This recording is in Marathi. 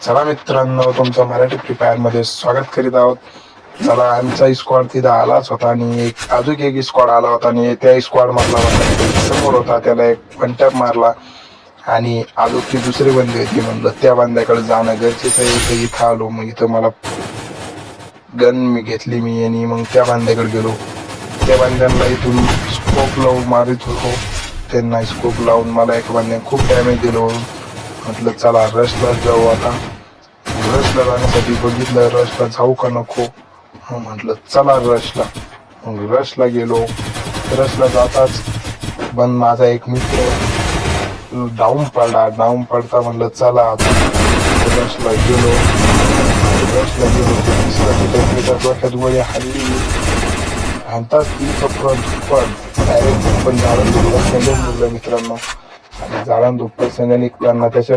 चला मित्रांनो, तुमचं मराठी फ्री फायर मध्ये स्वागत करीत आहोत. चला, आमचा स्क्वॉड तिथं आलाच होता आणि अजून एक स्क्वॉड आला होता आणि त्या स्क्वॉड मधला समोर होता, त्याला एक वन टॅप मारला आणि अजून ती दुसरी बंदी होती. म्हणलं त्या बंद्याकडे जाणं गरजेचं आहे. इथं आलो, मग इथं मला गन मी घेतली आणि मग त्या बांध्याकडे गेलो. त्या बांध्यांना इथून स्कोप लावून मारित होतो. त्यांना स्कोप लावून मला एक बांध्याने खूप डॅमेज दिलं. म्हटलं चला रशला जाऊ. आता रशला जाण्यासाठी बघितलं रशला जाऊ का नको. म्हटलं चला रशला. मग रशला गेलो. रशला जाताच माझा एक मित्र डाऊन पडता म्हणलं चला आता रशला गेलो. डोक्यात गोळी हल्ली आणताच डायरेक्ट पण झाडून दुप्पट मित्रांनो. आणि झाडान दुप्पट निघताना त्याच्या